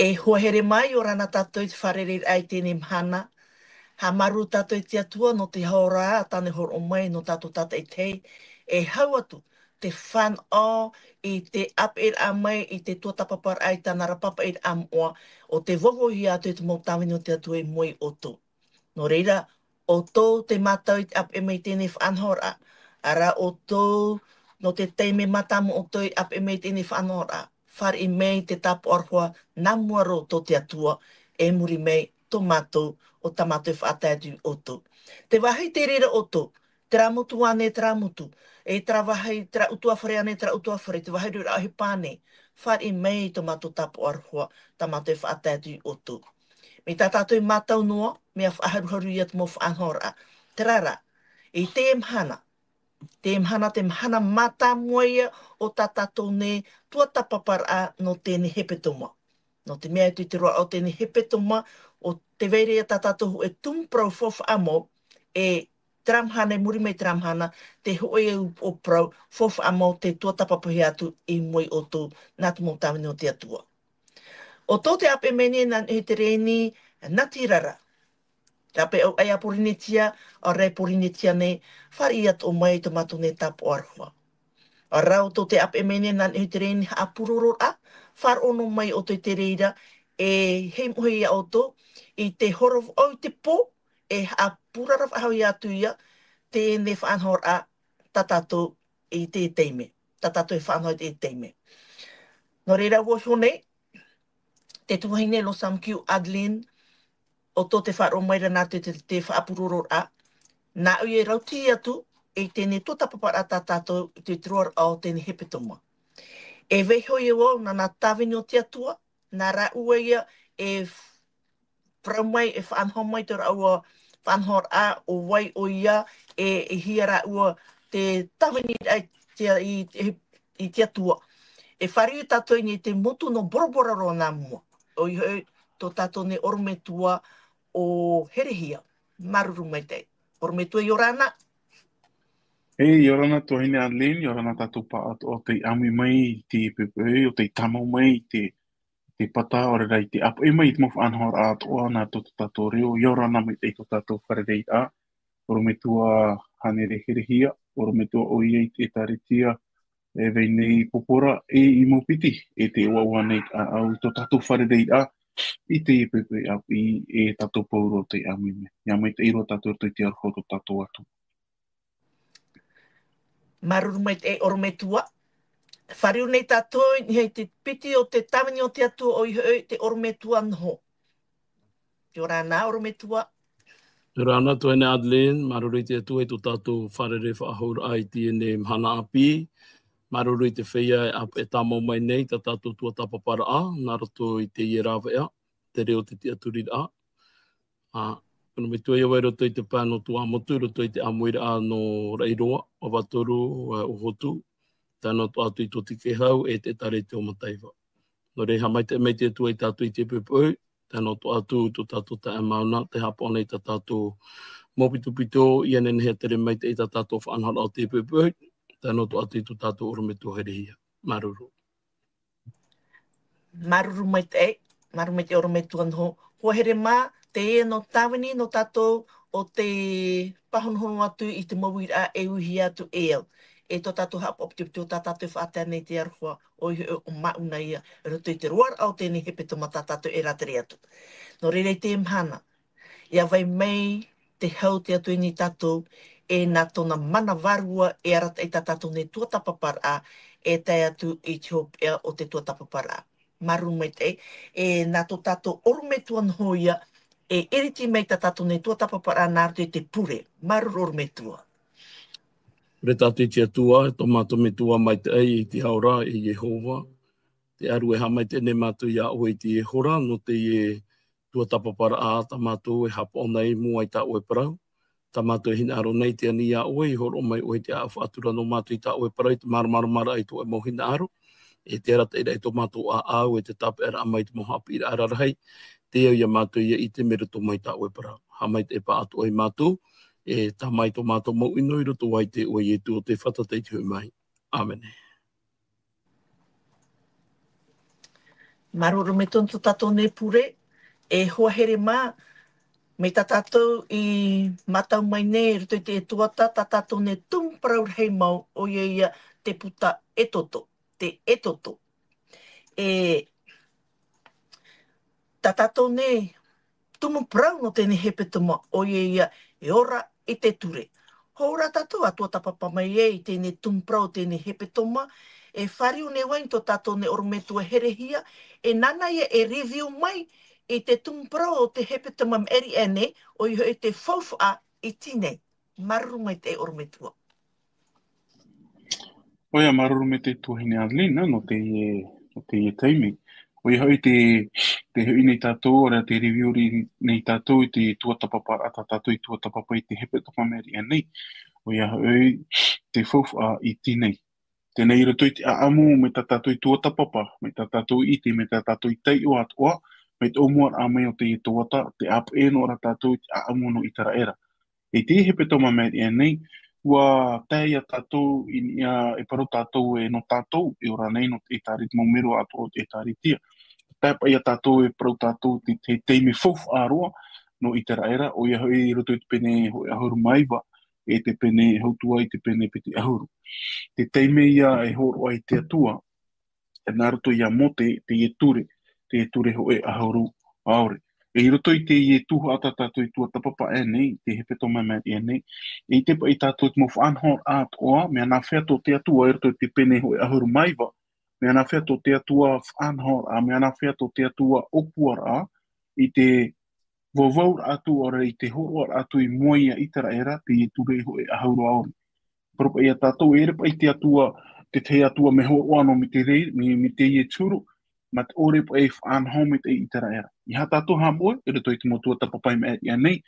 E hohere mai o rana tātou i te wharere ai tēnei mhana. Ha maru tātou i te atua no te haora a tāne horo o mai no tātou tātou i tei. E hau atu te whan o i te apir a mai i te tuatapapar ai tāna rapapa i am oa o te vovohi atu i te mōtawini o te atua i moi o tō. No reira, o tō te mātau i te ap e mei tēnei whanhora. Ara o tō no te teime matamu o tō i ap e mei tēnei whanhora. Whar i mei te tapu arhua nā muaro tō te atua e muri mei tō mātou o tā mātou whātaitu o tō. Te wahai te rera o tō, te ramutu ane te ramutu, e te wahai te ra utua whare ane te ra utua whare, te wahai rura ahi pāne. Whar i mei tō mātou tapu arhua tā mātou whātaitu o tō. Me tā tātou i mātau noa, mea whaharuharu ia te mō whanhora. Te rara, i te mhana, te mhana mata moia o tā tātou ne tua tapapara no tēne hepetoma. No te mea tu te roa o tēne hepetoma o te veirea tā tātou e tumprau fofa amo e tramhana, muri mei tramhana, te hoi o prau fofa amo te tua tapapahi atu i moi o tō nātu mō tāwini o te atua. O tō te ape mene nā he te reini natirara. Te ape au ai aporinetia, a rei porinetia nei, whari atu o mai te matu ne tapu arhua. A rau tō te ape mene nā he te reini a puroror a, whar ono mai o te reira, e hei mohi ia o tō, i te horof au te pō, e a purara whahau i atu ia, te ne whanhor a tatato i te teime. Tatato e whanhor i te teime. No reira wo nei, te tuhine lo samkiu Adlin, o tō te wharo maira nā te whaapuroror a, nā ui e rauti atu, e tēne tō tapapara tā tātou te truar au tēne hepetoma. E veho i wau nā nā tāwini o te atua, nā rā ua ia e praumai, e whanhau mai te raua whanhor a o wai o ia, e hia rā ua te tāwini i te atua. E whari tātou ni te motu no borobora ro nā mua. O i hoi tō tātou ne orometua o herehia, maruru mai te. Orometua i orana. E yorana tohine Adlin, yorana tātou pa o te ami mai, te pepe, o te tamau mai, te pata o rei te apu. E mai te mofu anhor a toa nā tō tātou reo, yorana mai te tō tātou wharerei a. Orometua hanere herehia, orometua o iei te taritia, e vei nei popora, e i mopiti, e te uaua nei au tō tātou wharerei a. I te pepe api e tātou pauro te amime. Ia mai te iro tātou te arho tō tātou atu. Maruru mai te orometua. Whariu nei tātou, hei te piti o te tāwini o te atua o i hoi te orometua nho. Te orana orometua. Te rana toene Adlin, maruru i te atua i tō tātou wharere whaahura ai tēne mhana api. Maruru i te whia e tāmau mai nei, tā tātou tua tapapara a, nā roto i te ierawa ea, te reo te tiaturir a. Kono me tua iawai roto i te pāno tua motu, roto i te amuira a no Reiroa, o Watoru, o Hotu, tāno to atu i tō tike hau, e te tare te o Mataiva. No reha mai te mei te tua i tātou i te pupui, tāno to atu tō tātou ta amauna, te hapone i tā tātou mopitupito, i ane hea tere mei te i tā tātou whanhara o te pupui, tāno to atu i tō tātou orometua herehia. Maruru. Maruru mai te orometua nho. Hoa here mā, te e no tāwini no tātou o te pahonhono atu i te mawira e uhi atu e au. E tō tātou hapopitupito tā tātou whātea nei te arhua o mauna ia. Roto i te roar au tēnei hepetoma tā tātou e rateri atu. No rere te mhana, ia vai mei te hau te atu i ni tātou e nā tōna mana varua e arata i tā tātou ne tua tapapara e tai atu i te hopea o te tua tapapara. Maru mai te e nā tō tātou orometua nhoia e iriti mei tā tātou ne tua tapapara nā rute te pure. Maru orometua. Re tātou i te atua, tō mātou me tua mai te ei i te haora i Jehova. Te aru e hamai te ne mātou ia o i te hora, no te e tua tapapara a tā mātou e hapa o nei mua i tā oe parau. Tā mātou e hina aro nei te ani ia oe, i horo mai oe te a whaatura no mātou i tā oe parau, i te maramara i tō e mau hina aro. E te ara te ira i tō mātou a au, e te tape ara amai te mohapi i ararahei, te au ia mātou ia i te mera tō mai tā oe parau. Hamai te pa atu oi mātou, e tā mai tō mātou mau ino i roto wai te oe i tō te whatatei te hui mai. Amen. Maruru me tonto tatou ne pure, e hoa here mā, me ta tatou i matau mai nei, rito i te tuata, ta tatou ne tumparau hei mau, o ia te puta etoto, te etoto. E ta tatou ne, tumu prau no tēnei hepe tuma, o ia e ora i te ture. Hora tatou atua tapapa mai e i tēnei tumu prau, tēnei hepe tuma, e whariu ne wain to tatou ne orometua herehia, e nana ia e review mai i te tumu prau o te hepe tuma eri ene, o iho e te whauwha i tine. Maruru mai te orometua. Oia maruru me te tuhine Arlene, no te teimi. O ia hoi te hui nei tātou, ora te review nei tātou i te tuatapapa, ata tātou i tuatapapa i te hepe tapameri nei. O ia hoi te whauwha i tinei. Tēnei roto i te aamu me tā tātou i tuatapapa, me tā tātou i te, me tā tātou i tei o atua, me te omuar a mei o te i tuata, te ap eno ora tātou i te aamu no i tara era. E te hepe tapameri nei, ua tae a tātou e paro tātou e no tātou e ora nei no e tārit maumero ato o e tāritia. Tae pa ia tātou e paro tātou te teimi fofu a roa no i tera era o ia hoi i roto i te pene hoi ahuru maiwa e te pene hautua i te pene peti ahuru. Te teime ia e horo ai te atua e nā roto ia mo te e ture hoi ahuru aore. E i roto i te i e tuho ata tātou i tua tapapa e nei, te hepe tō mai e nei, e i te pa i tātou i mofu anhor at oa, mea nā whea tō te atua e roto i te pene hoi ahuru maiwa, mea nā whea tō te atua anhor a, mea nā whea tō te atua opuara a, i te vovaur atu ora i te horoar atu i moia i tara era, te i ture hoi ahuru aore. Propa ia tātou e repa i te atua, te atua me horoano mi te rei, mi te i e turu, ma te ore pa e whaanhau me te i tera era. I ha tātou ha moe, e reto i te motua tapapai me ia nei,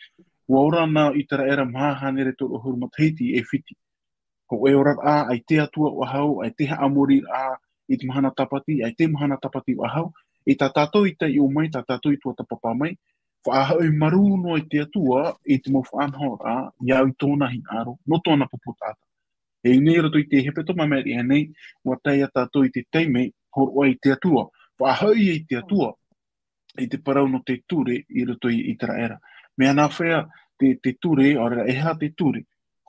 ua ora nā i tera era mahahane re tō rohuru matheiti e whiti. Ko e ora a, ai te atua o hau, ai te ha amori a i te mahana tapati, ai te mahana tapati o hau, e tā tātou i te i o mai, tā tātou i tua tapapa mai, whaahau i maru no i te atua, i te mo whaanhau a, iau i tōna hin aro, no tōna puputata. E nei rato i te hepe tō mameri e nei, ua tai a tātou i te teime, horo ai te atua. Whaahau i te atua, i te parau no te ture, i rato i tera era. Mea nā whea te ture, ora e ha te ture,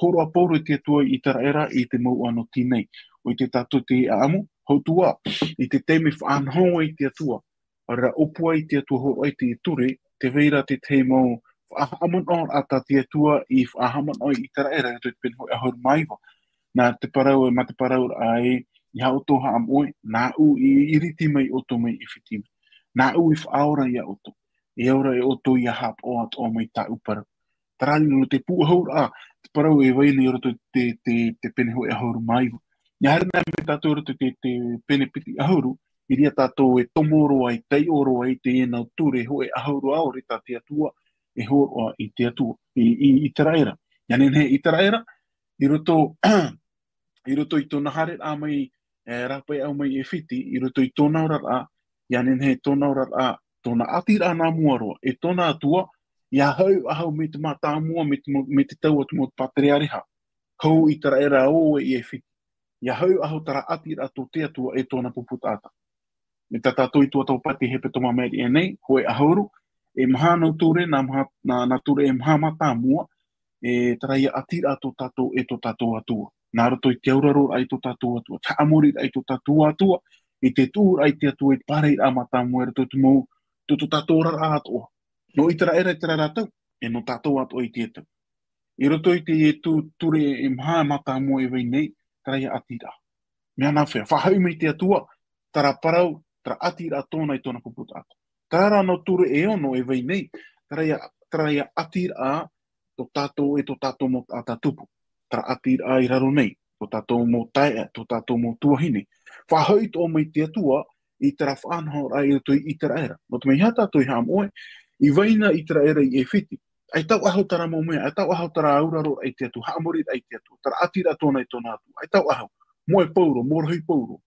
horo a pauro i te atua i tera era, i te mau ano tinei. O i te tātou te aamu, hautua, i te teime whaanhau i te atua, ora opua i te atua horo ai te ture, te veira te teimau, whaahaman o ata te atua, i whaahaman o i tera era, i te penhoi ahur maiwa. Nā te parau e mate parau ai, i hao toha am oe, nā u i iriti mai oto mai i whitimi. Nā u i whaora i a oto. E aura e oto i a hap o at o mai tā uparau. Tarani no te pua haura a, te parau e waini roto te pene hoi ahuru maiwa. Ia harina me tātou roto te pene piti ahuru, i ria tātou e tomoro ai, tei oro ai, te enau ture hoi ahuru aore tā te atua, e horo i te atua, i teraera. Ia nene i teraera, i roto i roto i tōna hare a mai rapai au mai e whiti, i roto i tōna ora a, ia nenhe tōna ora a, tōna atira nā muaroa, e tōna atua, ia hau me te mata mua, me te tau atu mo te patriareha. Hau i tara era o e whiti. Ia hau tara atira ato te atua e tōna puputata. Me ta tātou i tua tau pati hepe tōma meri e nei, hoi ahauru, e maha nau ture, nā ture e maha mata mua, e tara ia atira ato tātou e tō tātou atua. Nā roto i te auraro ai tō tātou atua, ta amori ai tō tātou atua, i te tūra ai te atua i parei a mata mua, e roto i mau, tō tātou rara atua. No i tera era i tera rātou, e no tātou atua i te tau. I roto i te ture e maha mata mua e wei nei, tara ia atira. Mea nā whea, whahau mei te atua, tara parau, tara atira tōna i tōna puputata. Tara no ture e ono e wei nei, tara ia atira tō tātou e tō tātou mo tātou tupu. Tara atira i raro nei, tō tātou mo tae, tō tātou mo tuahine. Whahau tō mai te atua, i tera whanhau ai roto i tera era. No te mei ha tātou i hām oe, i waina i tera era i e whiti. Ai tau ahau tara mo mea, ai tau ahau tara auraro ai te atu, haamorit ai te atu, tara atira tōna i tōna atu, ai tau ahau, moe pauro, morohi pauro.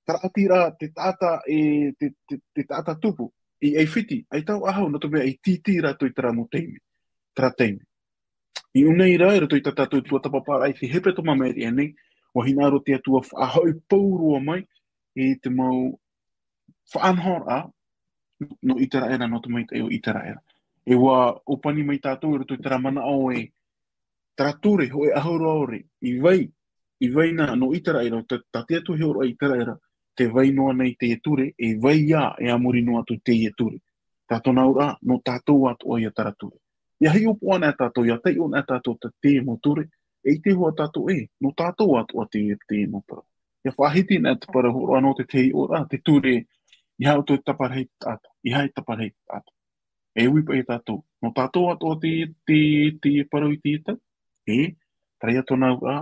Tara atira te tata tupu, i e whiti, ai tau ahau, no te mea i titira tō i tera mo teime, tera teime. I unei rai rato i tātou tua tapapara ai te hepe tō mameri e nei, o hinaro te atua whahau paurua mai, e te mau whaanhor a, no itara era, no tamai te o itara era. E wa opani mai tātou, e roto i tara mana o e trature, ho e ahoro aore, i vai na, no itara era, ta te atu he oro a itara era, te vai noa nei te eture, e vai ia e amuri noa tu te eture. Tātou naura, no tātou atu o ia tarature. Ia hei upo ana tātou, ia tei ona tātou te mo ture, e te hoa tātou no tātou atu a te mo para. Ia whahiti na te para horo anō te tei ora, te ture, i hao tō taparhei tātou, i hai taparhei tātou. E ui pa e tātou, no tātou atu a te parau i te ita, trai atu nau a,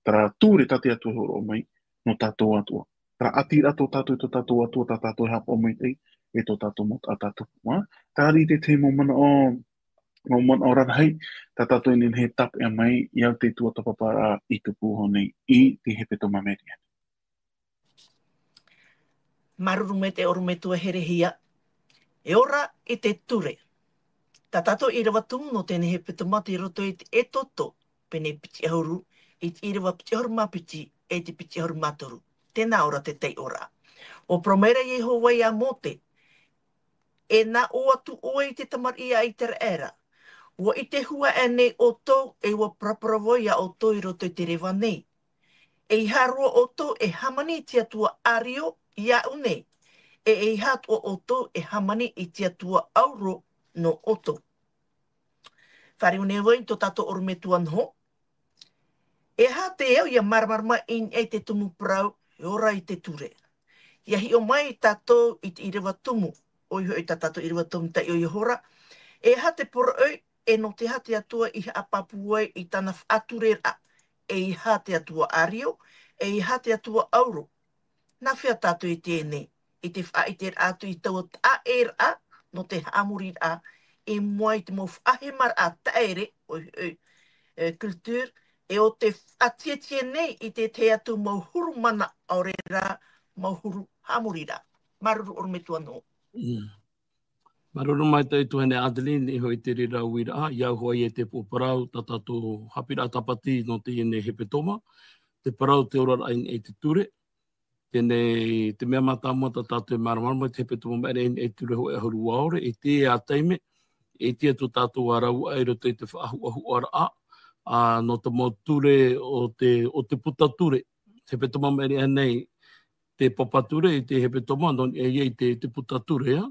tara ture tate atu horo mai, no tātou atu a. Tara ati rato tātou i tō tātou atu a tātou hapa o mai tei, e tō tātou mot a tātou. Tāri te mo mana o ranahai, tā tātou inin he tap e mai, iau te tua tapapara i te pūho nei, i te hepeto mameri. Maruru me te oru me tua herehia. E ora i te ture. Tā tātou i rawa tumu no tēnei he pitomati i roto i te e toto, pene piti ahuru, i te i rawa piti ahuru mapiti, e te piti ahuru matoru. Tēnā ora te tei ora. O promera i ho wai a mote, e nā o atu oe i te tamar ia i te era. Wa i te hua e nei o tō, e wa praparawoi a o tō i roto i te rewa nei. E i harua o tō e hamani tia tua ario i a unei. E i hatua o tō e hamani i tia tua auro no oto. Whare une wai tō tātou oru me tuan ho. E ha te eo ia maramarama in e te tumu prau, e ora i te ture. Ia hi o mai tātou i te irewa tumu, o iho i tā tātou irewa tumu ta i o hora. E ha te pora oi, e no te ha te atua i ha apapuai i tana aturera. E i ha te atua ario, e i ha te atua auro. Nā whia tātou i tēnei, i te wha i te atu i taua ta era, no te haamuri a, e mua i te mo whahemar a taere, o kultur, e o te atietie nei i te atu mauhuru mana aurera, mauhuru hamurira. Maruru oru me tua no. Maruru mai tei tuhene Adeline i hoi te rira uira, iau hoi e te poparau, tātou hapira tapati no te ene hepetoma, te parau te ora ain e te ture, tēnei te mea mātāmua tātou e maramarama, te hepetoma mere e ture hoi ahuru aore, e te a teime, e te atu tātou arau ai roto i te whaahu ara a, no te mo ture o te puta ture, te hepetoma mere nei, te papature i te hepetoma, non e i te puta ture,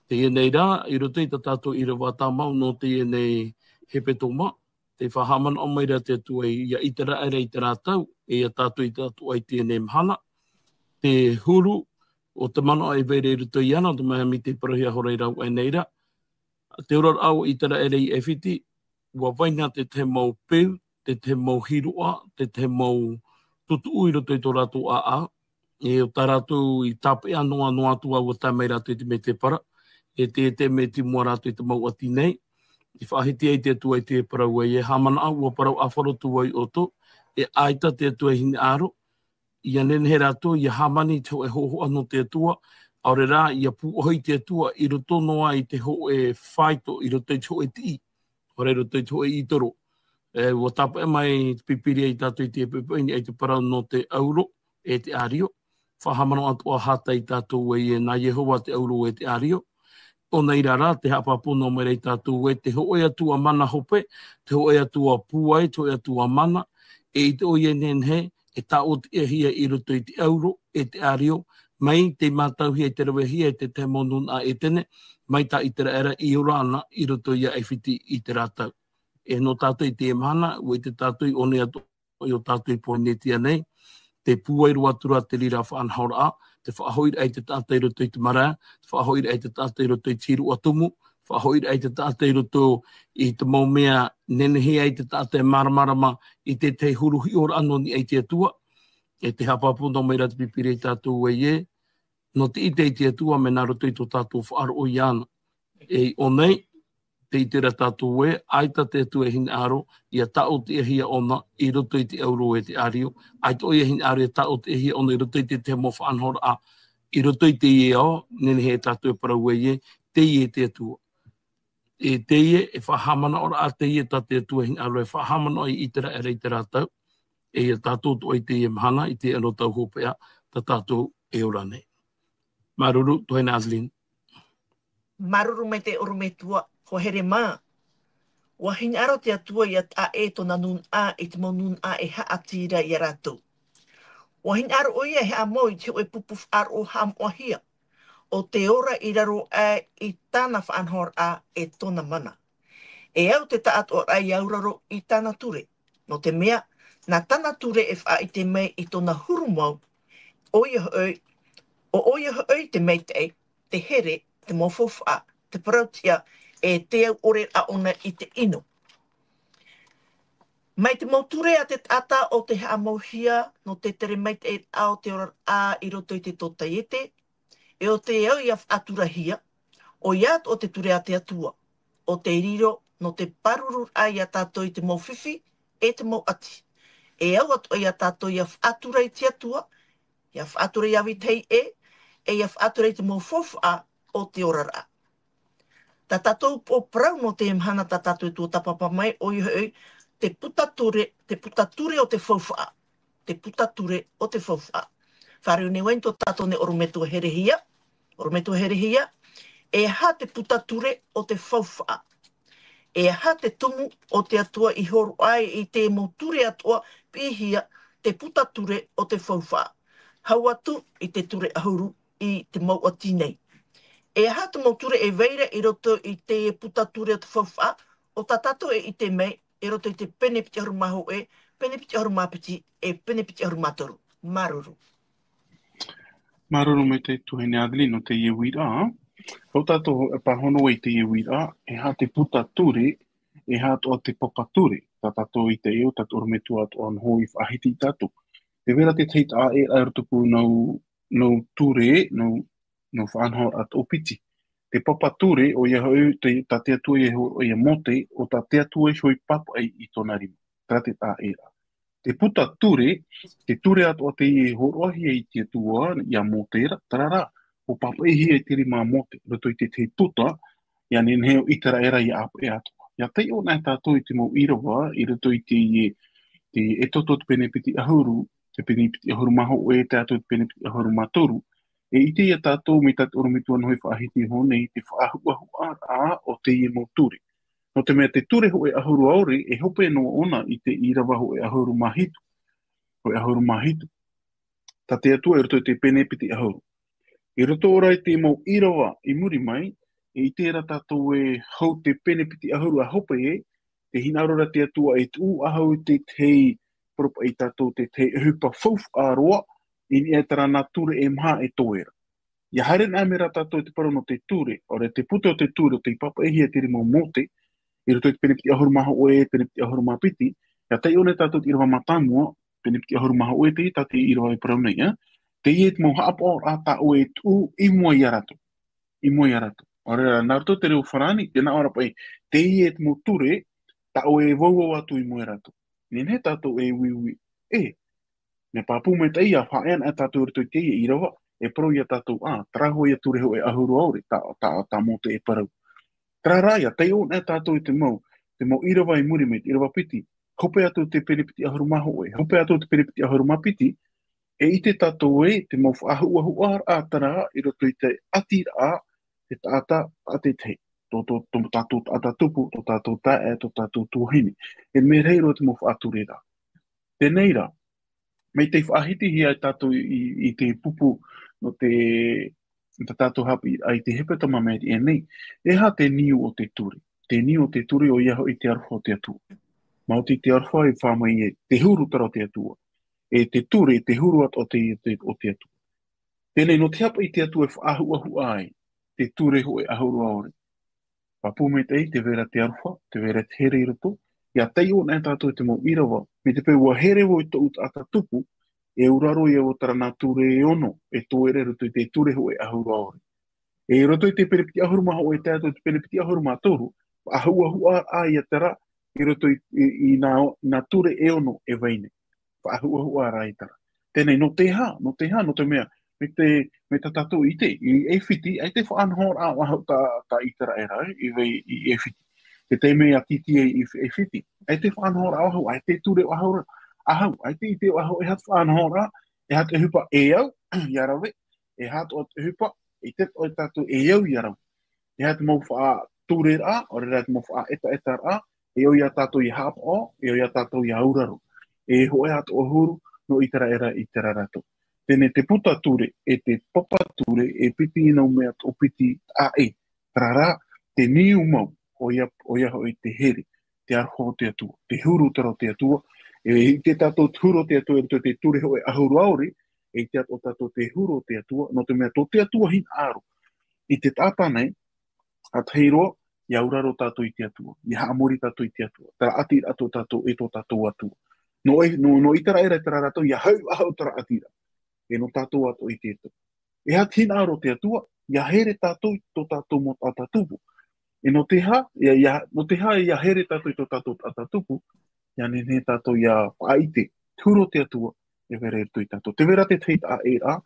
te ienei rā, i roto i tātou i rawa tāmau no te ienei hepetoma, te whahamana o mai rā te atua i a itara ere i te rātau, e a tātou i tātou ai te ienei mhana, te huru o te mana ai veire i roto i ana, o te maha mi te parahia horei rau ai nei rā. Te ora au i tara ere i ewhiti, ua waina te mau peu, te mau hiroa, te mau tutu ui roto i tō rātou a, e o tā rātou i tāpe anoa no atua ua tā mai rātou i te me te para, e te me ti mua rātou i te mau ati nei, i whahiti ai te atua i te parau e hamana au, ua parau awharotu ai o tō, e aita te atua i hini aro, i anene he rātou, i hamani te ho e hoho ano te atua, aure rā, i a puohoi te atua, i roto noa i te ho e whaito, i roto i te ho e ti, hore roto i te ho e itoro. Ua tapa e mai pipiri i tātou i te pepeini, i te parau no te auro, e te ario, whahamano atua hata i tātou e nā Yehova te auro e te ario, o nei rara, te hapapono mai rei tātou e te hoe atua mana hope, te hoe atua puai, te hoe atua mana, e i te oie nenhe, e tā o te ehia i roto i te auro, e te ario, mai te mātauhia i te rawehia, e te monun a e tene, mai tā i te era i orana i roto i a ewhiti i te rātau. E no tātou i te emana, o i te tātou i one atu, i o tātou i ponetia nei, te puairu atura te rira whaanhaura a, te whaahoira ai te tātou i roto i te mara, te whaahoira ai te tātou i roto i tiru atumu, whaahoira ai te tātou i roto i te maumea nenehi ai te tātou e maramarama i te huruhi ora anoni ai te atua, e te hapapuno mai rata pipiri i tātou e no te ite i te atua me nā roto i tō tātou whaaro o iana. E o nei, te itera tātou e, aita te atua e hini aro, i a tau te ehia ona i roto i te euro e te ario, aita o e hini aro i a tau te ehia ona i roto i te mo whaanhora a, i roto i te ie ao, nene he tātou e parau e te ie te atua. E te ie, e whahamana ora a te ie tā te atua e hini aro, e whahamana i itera ere i te rātau, e a tātou to i te ie mahana, i te ero tau hopea, tā tātou e ora nei. Maruru tohene Adeline. Maruru mai te urumetua, ko here mā. Wahine aro te atua i a e tona nun a i te mo nun a e haa tira i a rātou. Wahine aro o ia he a mo i te oe pupuf aro o ham o hia. O te ora i raro a i tāna whaanhor a e tona mana. E au te taat o ai auraro i tāna ture. No te mea, nā tāna ture e wha i te mei i tona hurumau, oia hoi te mei te here, te mofofa, te parautia, e te au ore a ona i te ino. Mai te mauture a te tata o te hea mauhia, no te tere mei te ao te ora a i roto i te totaiete, e o te au i a aturahia, o iat o te ture a te atua, o te riro no te paruru ai a tātou i te mauwhiwhi, e te mau ati. E au atu ai a tātou i a atura i te atua, i a atura i awi tei e i a atura i te mauwhawha o te orara. Tā tātou o prau no te imhana tā tātou i tō tapapa mai, o i hoi, te putature o te whawha. Te putature o te whawha. Whāreu ne wain tō tātou ne orometua herehia, e ha te putature o te whawha. E ha te tumu o te atua i horu ai i te moture atua pihia te putature o te whawha. Hau atu i te ture ahuru i te mau ati nei. E ha te moture e veira i roto i te putature o te whawha, o tā tātou e i te mei, i roto i te penepiti harumaho e, penepiti harumapiti e penepiti harumatoru. Maruru. Maruru me te tuhene Adeline no te iewira. O tātou e pahono i te iewira, e ha te putature, e ha o te papature. Tā tātou i te eo, tātou ormetua atu an hoi whahiti tātou. Te vera te teit a e aerotuku nau ture, nau whanhor at opiti. Te papature o ia hoi tā te atua o ia mote, o tā te atua i hoi papa i tōna rima. Tā te tā era. Te putature, te ture atu o te i horoahia i te atua i a motera, tarara, o papa i hia i te rima mote. Roto i te puta, ia nenheo i tera era i apa e atua. Ia tei o nai tātou i te mau irawa, i roto i te e toto te penepiti ahuru, te penepiti ahuru maho o e tātou te penepiti ahuru matoru, e i te ia tātou me tātou oromitua hoi whaahiti hone i te whaahuahua a o te i mo ture. No te mea te ture ho e ahuru aore, e hope no ona i te irawa ho e ahuru mahitu. Ho e ahuru mahitu. Tā te atua e roto i te penepiti ahuru. I roto ora i te mau irawa i muri mai, e i tērā tātou e hau te penepiti ahuru a hope e, te hinarora te atua e tū ahau te tei, propa i tātou te tei hupa whauf a roa, i ni e tara nā ture e maha e tōera. Ia haere nā mera tātou te parono te ture, ore te puta o te ture o te papa e hia te rimo mote, i roto i te penepiti ahuru maha o e, penepiti ahuru maha piti, ia tei one tātou te irawa matamua, penepiti ahuru maha o e te, tā te irawa e parau nei, te i e te mau hapa o rata o e tū i mua i arato. I mua i arato. Ora, nā roto te reo wharani, te nā ora pai, te i e te mau ture, ta o e vau atu i mua i arato. Nene tātou e wiwi, me pāpū me te ia, whaean e tātou roto i te ia i rawa, e pro ia tātou, traho ia ture ho e ahuru aore, tā mote e parau. Traraia, te o e tātou i te mau irawa i muri me, irawa piti, hope atu te penepiti ahuru maho e, hope atu te penepiti ahuru mapiti, e i te tātou e, te mau whaahuahua a tara, i roto i te atira a, te tāta a te te. Tō tātou ata tupu, tō tātou tae, tō tātou tuahini. E me reiro te mau whaature rā. Tēnei rā, mei te whaahiti hi ai tātou i te pupu no te tātou hapi ai te hepetama me e nei, e ha te niu o te ture. Te niu o te ture o iaho i te arwha o te atua. Mauti te arwha i whamai e te huru tara o te atua. E te ture, te huru at o te atua. Tēnei no te hapa i te atua e whaahu ai, te ture ho e ahuru aore. Papu me te vera te arwha, te vera te here i roto, ia tei o nai tātou te mau irawa, me te pēua here wo i tō ut ata tupu, e uraro i o tara nā ture e ono, e tō ere roto i te ture ho e ahuru aore. E roto i te penepiti ahuru maha o e tātou te penepiti ahuru mātoru, ahu a ia tara, i roto i nā ture e ono e veine. Ahu a rai tara. Tēnei no te mea, me ta tātou i te, i e whiti, ai te whaanhor a wahau tā itara e rai, i vei i e whiti. Te mea titi e whiti. Ai te whaanhor a wahau, ai te ture wahau, ai te i te wahau, e hat whaanhor a, e hat e hupa e au, i arawe, e hat o te hupa, I te o tātou e iau i arau. E hea te mau wha tūre a, o re te mau wha eta a, e iau i a tātou i hapa o, e iau i a tātou i auraro. E hoe atu o huru, no i tera era i tera rato. Tēnei te puta tūre, e te papa tūre, e piti ina mea o piti a e. Trara, te niu mau, o ia hoi te here, te arho te atua, te huru tero te atua, e te tātou huru te atua, e te tūre hoi ahuru auri, e te o tātou te huru te atua, no te mea tō te atua hin aro. I te tātā nei, a teiroa, i auraro tātou i te atua, i haamori tātou i te atua, tera ati ato tātou e tō tātou atua. No i tera era tera rato, i hau tera atira, e no tātou ato i te atua. E ha tin aro te atua, i here tātou i tō tātou mo tātatupu. E no te ha, i here tātou i tō tātou tātatupu, ia ne tātou i a aite, tūro te atua, e vere e tui tātou. Te vera te teit a e a,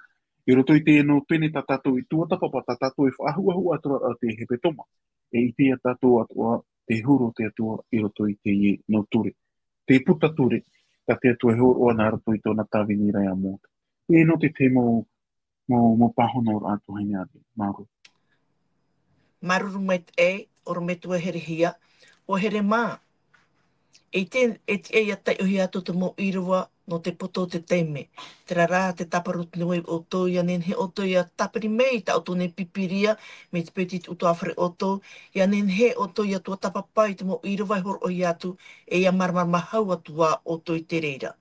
i roto i te no pene tā tātou i tuatapapa, tā tātou i whaahuahu atua a te hepe toma. E i te tātou atua, te huro te atua, i roto i te i no ture. Te puta ture, ta te atua he oroa nā roto i tōna tāwini rai a mōta. E no te mo pahono o atu haini ati, Maru. Maruru mai te oro me tua here hia, o here mā. E te ia tai uhi atu te mo irua no te poto te teime. Tera rā te taparut nui o tō ia nen he o tō ia tapiri mei ta o tō ne pipiria me te petit uto awhare o tō. Ia nen he o tō ia tua tapapai te mo irua hor o ia atu e ia marmar mahau atua o tō i te reira.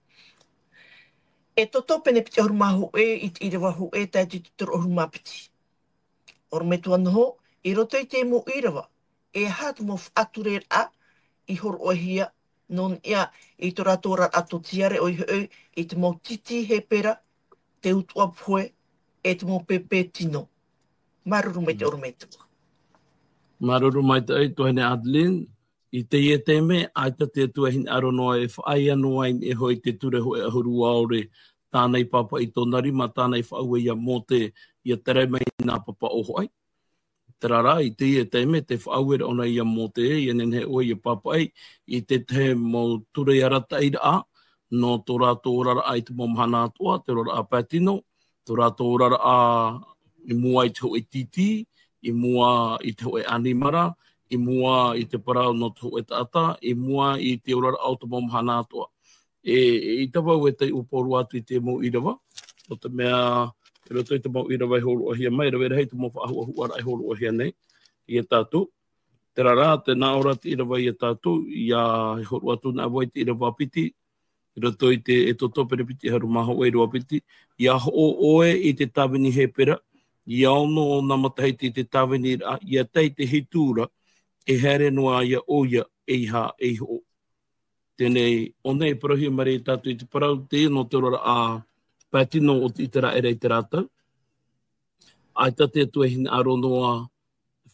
E toto pene piti orumahu e i te irua hu e tai te tuturu orumapiti. Oro me tua noho, i roto i te mo irua, e hatu mo ature a i hor o hia, non ia i tō ratora ato tiare o i hau i te mo titi he pera, te utua pue, e te mo pepe tino. Maruru me te oro me tua. Maruru mai te ai, tuhene Adeline, i te ie te me, aita te tuahin aro noa e whaai anuain e hoi te ture hoi ahuru aore, tānei papa i tō narima, tānei whaue ia mō te ia tere mai nā papa o hoi. Tera rā, i te ie te me, te whaauere ona ia mō te e, i nen he oi ia papa ai, i te te mō ture arata i a, no tō rātō orara ai te mō mhana atua, te rora a Patino, tō rātō orara a i mua i te hoi titi, i mua i te hoi animara, i mua i te parau no te hoi tata, i mua i te orara au te mō mhana atua. I te wau e te uporu atu i te mō irawa, o te mea, e roto i te mau irawa i horo o hia mai, rawe rei te mō whaahu ara i horo o hia nei, i e tātou. Tera rā, te nā ora te irawa i e tātou, i a horo atu nā wai te irawa piti, i roto i te e toto pere piti haru maha o irawa piti, i a ho oe i te tāwini he pera, i aono o nā matahiti i te tāwini i a tei te hitūra, e here noa ia oia e iha e ho. Tēnei, o nei parahi mare i tātou i te parau te no te rora a Patino o te itera ere i te rātau. Aita te tuahina aro noa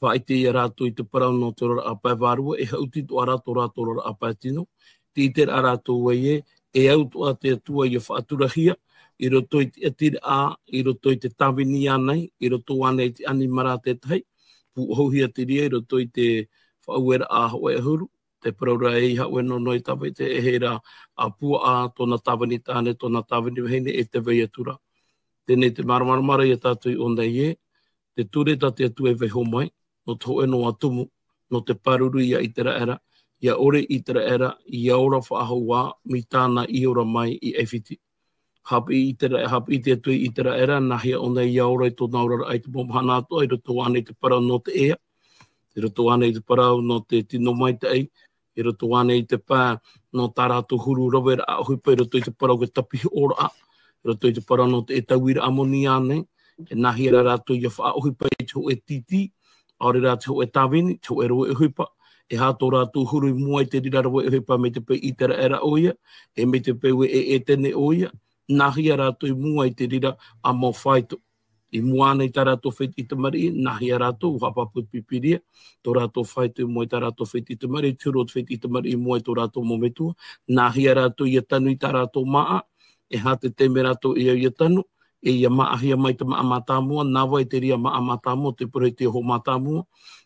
whaite i rātou i te parau no te rora a Paiwarua, e hauti to a rātou rora a Patino. Te itera a rātou e auto a te atua i a whaaturahia, i roto i te atira a, i roto i te tāwini anei, i roto ane i te animara te tai, pu hohia te ria, i roto i te whauera a hoa e huru, te paraura e iha weno noi tawe te ehera a pua a tōna tāwani tāne, tōna tāwani wahine e te wei atura. Tēnei te maramara i a tātou i ondai e, te ture ta te atu e weho mai, no te hoe no atumu, no te paruru i a itera era, i a ore itera era, i a ora whaahaua, mi tāna i ora mai i ewhiti. Hapi i te atu i itera era, nahia ondai i a ora i tōna ora ai te momhana atua, i roto ane te parau no te ea, i roto ane i te parau no te tino mai te ei, i roto ane i te pā no tā rātou huru rawera a huipa, i roto i te parau ke tapihi ora a, i roto i te parau no te e tauira amoni ane, e nahira rātou i a wha huipa i te ho e titi, aore rātou e tāwini, te ho e roe e huipa, e hātou rātou huru i mua i te rira roe e huipa me te pei i tera era oia, e me te pei e tene oia, nahia rātou i mua i te rira a mo whaito. I mua nei tā rātou whaiti i te mari, nahia rātou, hapapu pipiria, tō rātou whaito i mua i tā rātou whaiti i te mari, tūrot whaiti i te mari i mua i tō rātou mometua, nahia rātou i a tanu i tā rātou maa, e hāte teme rātou i a tanu, e ia maahia mai te maa mātāmua, nāwa i te ria maa mātāmua, te pure te ho mātāmua,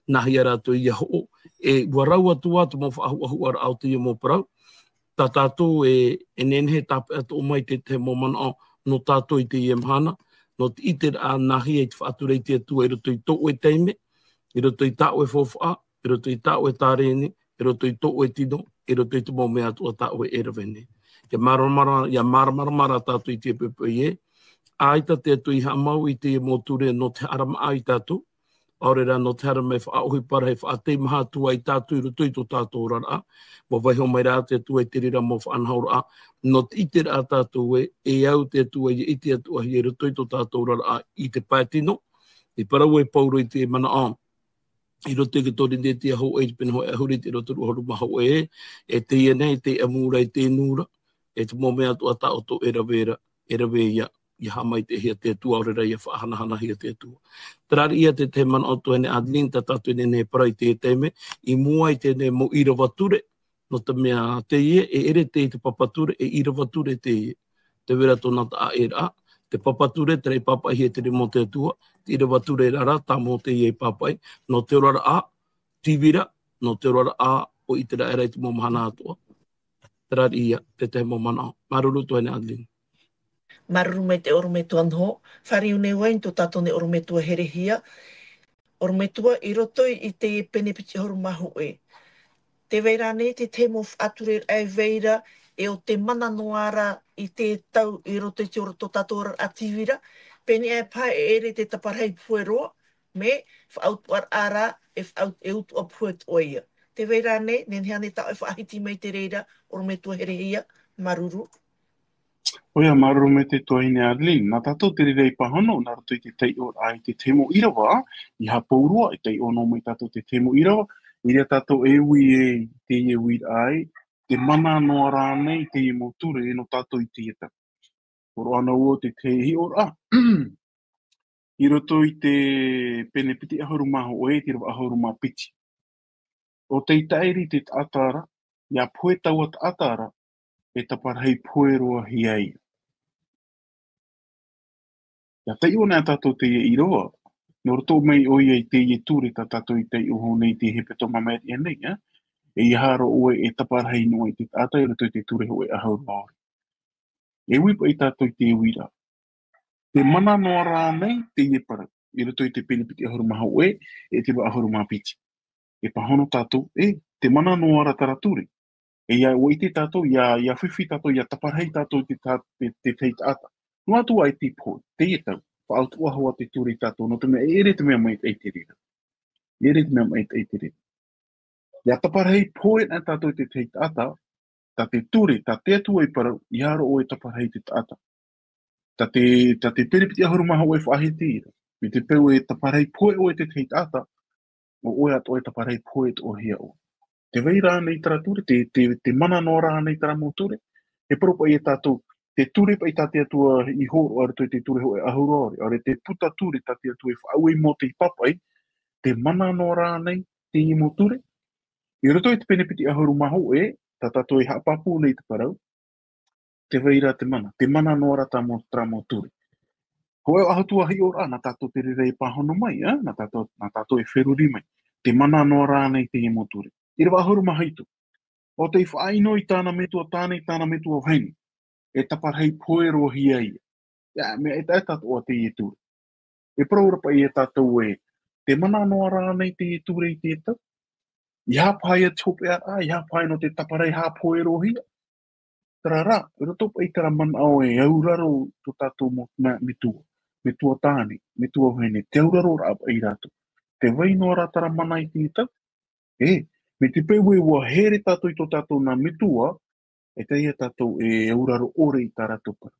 nahia rātou i a ho, e warau atua, te mō whaahu ara au te i mō parau, tā tātou e nenhe tāpe atu o mai te mō mana no tātou i te i emhana, no te iter a nahi e te whaaturei te atua, i roto i tō e teime, i roto i tāu e whowha, i roto i tāu e tārene, i roto i tō e tino, i roto i tumo mea atua tāu e erawene. Ia maramara tātu i te pepe e, aita te atu i hamau i te moture no te arama ai tātu, aurera no te arama e whaauhi para he whaatei maha tua i tātu i roto i tō tātou rara, mo vai ho mai rā te atu e te rira mo whaanhaura, no te ite rā tātou e au te atu e ite atu i roto i tō tātou rara i te pātino, i parau e pauro i te mana a, i roto i ke tori ne te aho e pina ho e ahuri te roto ruhoru maha e te ienei, te amura, te nura, e te mo mea tua tāo tō e rawe ia, i hamai te hia te atua, aurera ia whahanahana hia te atua. Tarari ia te mana o tuene Adeline, ta tatu ne parai te teime, i mua i tēne mo irawature, no te mea te ie, e ere te papature, e irawature te ie. Te wera tōna ta e rā, te papature, te papai hia te mo te atua, te irawature rara, tā mo te ie papai, no te orara a, tivira, no te orara a, o i te ra era i te mo mahana atua. Tarari ia, te mo mana. Maruru tuene Adeline. Maruru me te orometua anho, whariu ne wain tō tātou ne orometua herehia. Orometua i roto i te penepiti horu mahu e. Te veira ne te temo ature ai veira e o te mana noara i te tau i roto i te oro tō tātou ativira. Pene ai pai e ere te taparhei pueroa me whaautuar ara e utu o puet oia. Te veira ne, nenhane tau e whaahiti mai te reira orometua herehia. Maruru. Oia, maruru me te tohine Adeline. Nā tātou te rerei pahono, nā rato i te tei o ai te temo irawa, i hapaurua, i tei ono mai tātou te temo irawa, i rea tātou e ui e te e ui ai, te mana noa rānei te e moture e no tātou i te eta. Oro ana ua te te hi ora. I roto i te penepiti ahuru maho o e te rawa ahuru maho piti. O te itairi te atara, ia poe taua te atara, e taparhei poeroa hi ai. Ia tei o nea tātou te i roa, no roto mai o i te i tūre tā tātou i te uho nei te hepeto mamari e nei, e i haro oe e taparhei noa i te tātou i roto i te tūre ho e ahau maori. E wipa i tātou i te uira. Te mana noa rā nei te i para, i roto i te penepiti ahuru maha oe, e te wa ahuru maha piti. E pahono tātou, te mana noa ra tarature. E ia o i te tātou, ia whiwhi tātou, ia taparhei tātou te tei tāta. No atu ai te po, te e tau, whaautua hoa te tūri tātou, no te mea, ere te mea mai e te rira. Ere te mea mai e te rira. Ia taparhei poe na tātou te tei tāta, ta te tūri, ta te atu ai parau, i haro o e taparhei te tāta. Ta te peripiti ahuru maha o e whahe te ira. Me te peu e taparhei poe o e te tei tāta, o oe ato e taparhei poe o hia o. Te vei rā nei tara ture, te mana no rā nei tara mō ture, e propa i e tātou, te ture pa i tāte atua i horo ar te ture ho e ahuru ori, are te puta ture tāte atua i whaue mō te papai, te mana no rā nei te i mō ture, i roto i te penepiti ahuru maho e, tā tātou i hapapu nei te parau, te vei rā te mana no rā tā mō ture. Ko e ahatua hi ora, nā tātou te rerei pahono mai, nā tātou e wheruri mai, te mana no rā nei te i mō ture. I rewa ahuru mahaitu. O te whaaino i tāna metua tānei tāna metua whaini. E taparhei poero hi ai. Ia, mea e tātou o te i tūre. E praurapa i e tātou e te mana noa rānei te i tūre i te tau. I hapai a tōpea a, i hapai no te taparhei hā poero hi. Tara rā, e rotopa i tara mana o e auraro tō tātou mo metua. Metua tāne, metua whaine. Te auraro rāpa i rātou. Te waino rā tara mana i te tau. Me te pewe ua here tātou i tō tātou nā mitua, e te ia tātou e auraro ore i tā rātou para.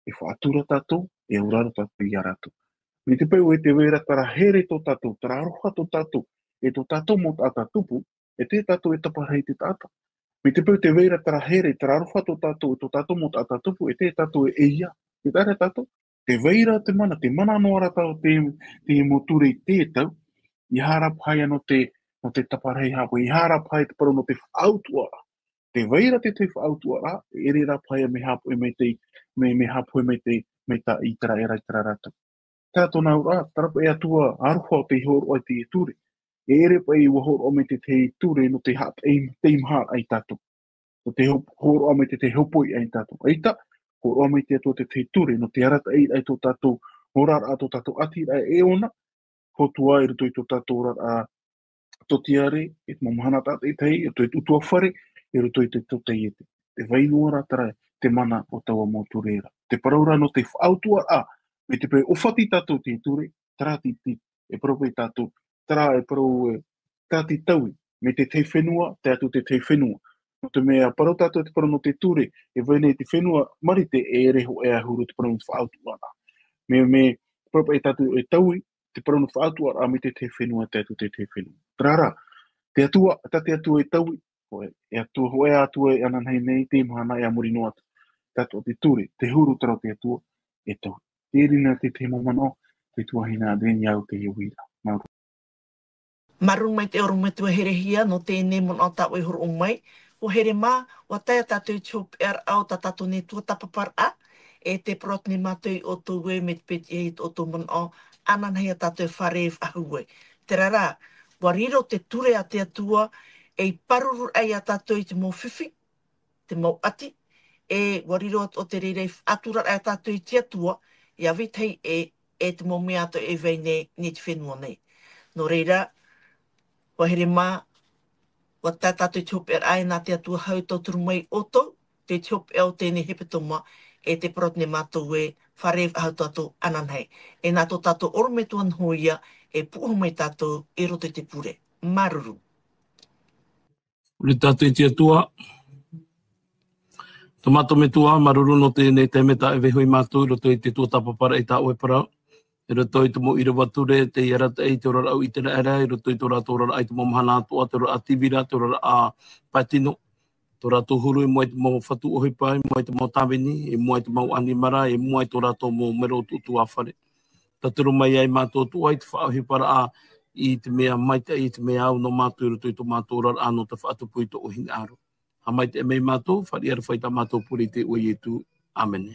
E whaatura tātou, e auraro tātou i a rātou. Me te pewe e te wera tara here tō tātou, tara aroha tō tātou, e tō tātou mo tātou tupu, e te tātou e taparhei te tātou. Me te pewe te wera tara here, tara aroha tō tātou, e tō tātou mo tātou tupu, e te tātou e ia. E tāre tātou, te weira te mana noa rātou te moture i te tau, i harapai no te taparhei hapo, i harapai te paru no te whaautuara. Te weira te whaautuara, e re rapai me hapo e me hapo e me ta i tara era i tara rata. Tātou nā ura, tarapa e atua aruha o te horo ai te ture. E ere pa i wahoro o me te ture no te hap e te imha ai tātou. O te horo o me te hopoi ai tātou. Eita, horo o me te atua te ture no te arata ai tō tātou Horar a tō tātou ati a e ona, hotua i ruto i tō tātou rar a totiare, e te mamahana tātou i tei, e tō i utua whare, e ruto i te tōtei e te. Te wainua rā tara te mana o taua mōtu reira. Te paraura no te whautua a, me te pei ofati tātou te ture, tara ti ti, e prope tātou, tara e pro e tāti taui, me te tei whenua, te atu te tei whenua. No te mea parau tātou te parau no te ture, e waine te whenua marite e reho e ahuru te parau no te whautua a. Me prope tātou e taui, te parau no te whautua a, me te tei whenua, te atu te tei whenua. Trara, te atua, te atua e taui, e atua hoe atua e ananhei nei, te mahana e amuri no atu. Tātou te ture, te huru taro te atua, e taui. Te rina te te momano, te tuahina a deni au te iuira. Marung mai te oro mai tua herehia no tēnei mon au tāu e horo o mai. O here mā, o taia tātou i tōp er au tā tātou ne tua tapapar a, e te prot ni mātou o tō ue me te peti e o tō mon au, ananhei a tātou whare e whahue. Te rara, wa riro te ture a te atua, e paruru ai a tātou i te mō whiwhi, te mō ati, e wa riro o te rere atura ai a tātou i te atua, i awitei e te mō mea ato e vei ni te whenua nei. No reira, wa here mā, wa tā tātou te hope ai nā te atua hau tauturu mai oto, te hope au tēnei hepetoma, e te parot ne mātou e whare hau tātou ananhei. E nā tō tātou orome tuan hoia, e puho mai tātou e roto te pure. Maruru. Uri tātou i tia tua. Tomato me tua, maruru no tēnei te meta e vehui mātou, roto i te tua tapapara i tā oe parau. E roto i te mo ira wature, te iarata e te ora au i te raera, e roto i te ora tōra ai te mo mahana atua, te ora a tivira, te ora a patino, te ora tō huru, e mua i te mo whatu ohipai, mua i te mo tāwini, e mua i te mo animara, e mua i te ora tō mo mero tutu a whare. Taturu mai ai mātou tua i te whaohipara a i te mea maita, i te mea au no mātou, roto i tō mātou ora anō te whaatupu i tō ohini aro. Ha mai te e mei mātou, whari ara whaita mātou puri te oi e tu. Amen.